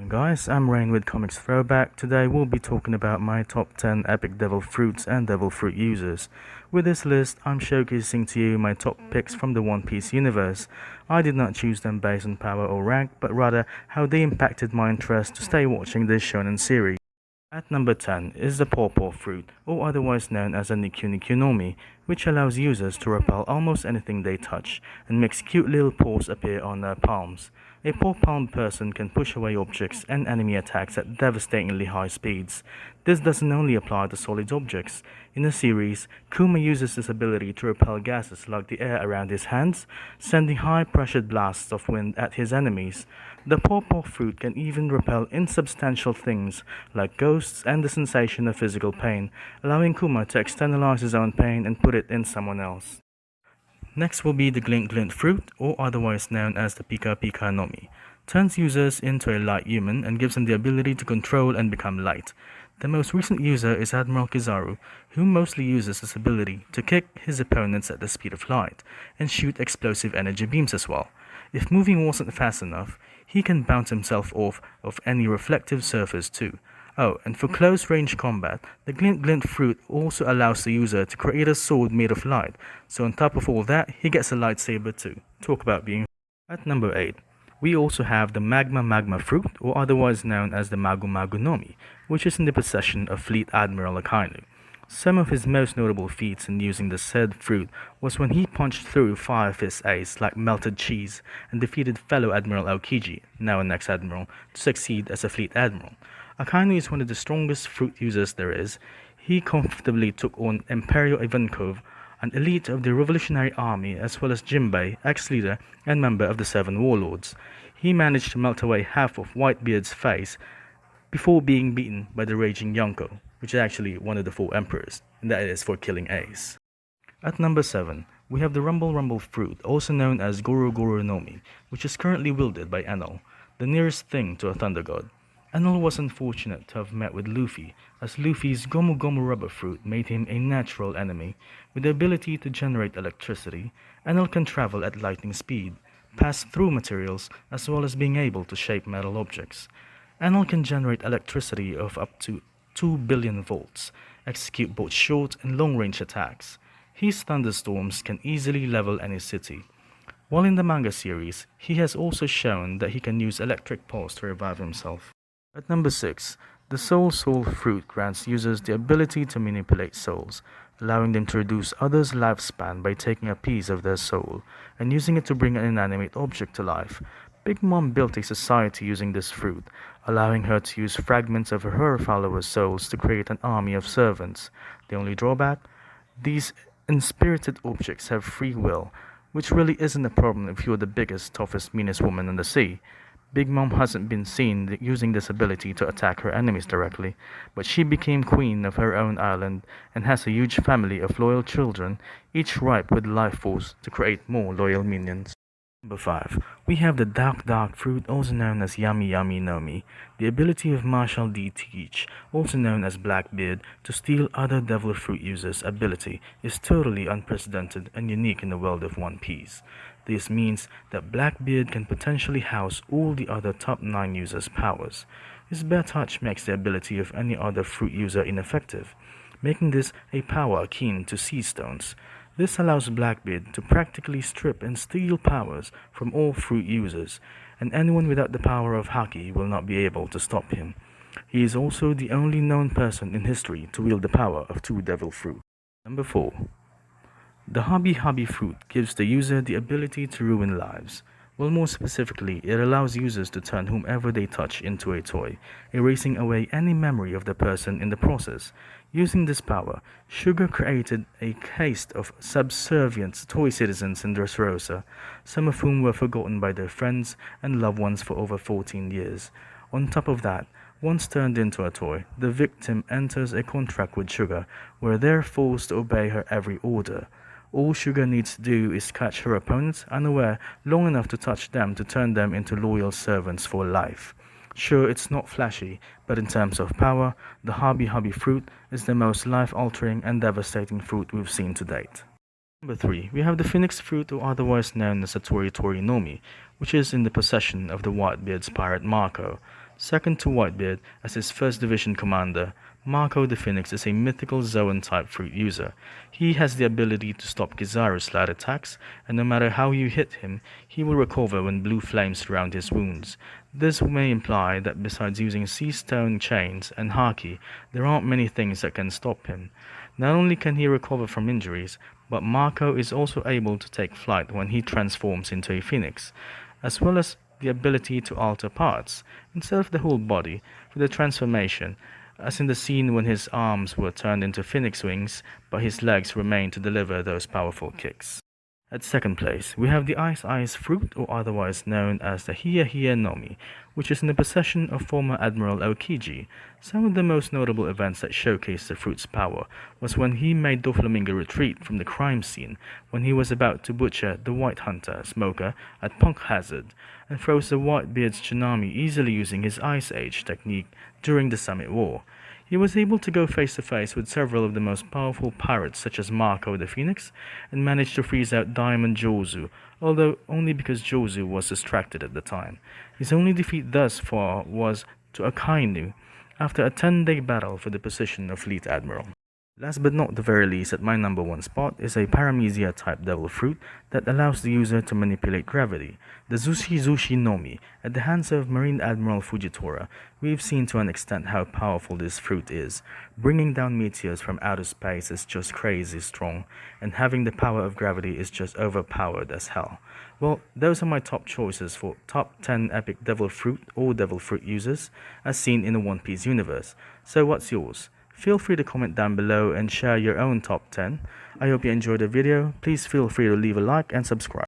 on guys, I'm Rain with Comics Throwback. Today we'll be talking about my top 10 epic devil fruits and devil fruit users. With this list, I'm showcasing to you my top picks from the One Piece universe. I did not choose them based on power or rank, but rather how they impacted my interest to stay watching this shonen series. At number 10 is the pawpaw fruit, or otherwise known as a Niku which allows users to repel almost anything they touch, and makes cute little paws appear on their palms. A paw-palmed person can push away objects and enemy attacks at devastatingly high speeds. This doesn't only apply to solid objects. In the series, Kuma uses this ability to repel gases like the air around his hands, sending high-pressured blasts of wind at his enemies. The pawpaw fruit can even repel insubstantial things like ghosts and the sensation of physical pain, allowing Kuma to externalize his own pain and put it in someone else. Next will be the Glint Glint fruit, or otherwise known as the Pika Pika no Mi. Turns users into a light human and gives them the ability to control and become light. The most recent user is Admiral Kizaru, who mostly uses this ability to kick his opponents at the speed of light, and shoot explosive energy beams as well. If moving wasn't fast enough, he can bounce himself off of any reflective surface too. Oh, and for close range combat, the Glint Glint fruit also allows the user to create a sword made of light, so on top of all that, he gets a lightsaber too. Talk about being... At number 8, we also have the Magma fruit, or otherwise known as the Magu Magu no Mi, which is in the possession of Fleet Admiral Akainu. Some of his most notable feats in using the said fruit was when he punched through Fire Fist Ace like melted cheese and defeated fellow Admiral Aokiji, now an ex-admiral, to succeed as a Fleet Admiral. Akainu is one of the strongest fruit users there is. He comfortably took on Imperial Ivankov, an elite of the Revolutionary Army, as well as Jinbei, ex-leader and member of the Seven Warlords. He managed to melt away half of Whitebeard's face before being beaten by the raging Yonko, which is actually one of the 4 emperors, and that is for killing Ace. At number 7, we have the Rumble Rumble fruit, also known as Goro Goro no Mi, which is currently wielded by Enel, the nearest thing to a thunder god. Enel was unfortunate to have met with Luffy, as Luffy's Gomu Gomu rubber fruit made him a natural enemy. With the ability to generate electricity, Enel can travel at lightning speed, pass through materials, as well as being able to shape metal objects. Enel can generate electricity of up to 2 billion volts, execute both short and long-range attacks. His thunderstorms can easily level any city. While in the manga series, he has also shown that he can use electric pulse to revive himself. At number 6, the Soul fruit grants users the ability to manipulate souls, allowing them to reduce others' lifespan by taking a piece of their soul and using it to bring an inanimate object to life. Big Mom built a society using this fruit, allowing her to use fragments of her followers' souls to create an army of servants. The only drawback? These inspirited objects have free will, which really isn't a problem if you're the biggest, toughest, meanest woman in the sea. Big Mom hasn't been seen using this ability to attack her enemies directly, but she became queen of her own island and has a huge family of loyal children, each ripe with life force to create more loyal minions. Number 5. We have the Dark fruit, also known as Yami Yami no Mi, the ability of Marshall D. Teach, also known as Blackbeard, to steal other devil fruit users' ability is totally unprecedented and unique in the world of One Piece. This means that Blackbeard can potentially house all the other top 9 users' powers. His bare touch makes the ability of any other fruit user ineffective, making this a power akin to sea stones. This allows Blackbeard to practically strip and steal powers from all fruit users, and anyone without the power of Haki will not be able to stop him. He is also the only known person in history to wield the power of 2 devil fruit. Number 4. The Hobby fruit gives the user the ability to ruin lives. Well, more specifically, it allows users to turn whomever they touch into a toy, erasing away any memory of the person in the process. Using this power, Sugar created a caste of subservient toy citizens in Dressrosa, some of whom were forgotten by their friends and loved ones for over 14 years. On top of that, once turned into a toy, the victim enters a contract with Sugar, where they're forced to obey her every order. All Sugar needs to do is catch her opponents unaware long enough to touch them to turn them into loyal servants for life. Sure, it's not flashy, but in terms of power, the Hobby fruit is the most life-altering and devastating fruit we've seen to date. Number 3, we have the Phoenix fruit, or otherwise known as the Tori Tori no Mi, which is in the possession of the Whitebeard's pirate Marco. Second to Whitebeard as his first division commander, Marco the Phoenix is a mythical Zoan-type fruit user. He has the ability to stop Kizaru-slide attacks, and no matter how you hit him, he will recover when blue flames surround his wounds. This may imply that besides using sea stone chains and haki, there aren't many things that can stop him. Not only can he recover from injuries, but Marco is also able to take flight when he transforms into a phoenix, as well as the ability to alter parts, instead of the whole body, for the transformation, as in the scene when his arms were turned into phoenix wings, but his legs remained to deliver those powerful kicks. At second place, we have the Ice fruit, or otherwise known as the Hiya Hiya Nomi, which is in the possession of former Admiral Aokiji. Some of the most notable events that showcased the fruit's power was when he made Doflamingo retreat from the crime scene when he was about to butcher the White Hunter, Smoker, at Punk Hazard, and froze the Whitebeard's tsunami easily using his Ice Age technique during the Summit War. He was able to go face to face with several of the most powerful pirates such as Marco the Phoenix and managed to freeze out Diamond Jozu, although only because Jozu was distracted at the time. His only defeat thus far was to Akainu after a 10-day battle for the position of Fleet Admiral. Last but not the very least, at my number one spot is a Paramecia type devil fruit that allows the user to manipulate gravity. The Zushi Zushi Nomi. At the hands of Marine Admiral Fujitora, we've seen to an extent how powerful this fruit is. Bringing down meteors from outer space is just crazy strong, and having the power of gravity is just overpowered as hell. Well, those are my top choices for top 10 epic devil fruit or devil fruit users as seen in the One Piece universe. So what's yours? Feel free to comment down below and share your own top 10. I hope you enjoyed the video. Please feel free to leave a like and subscribe.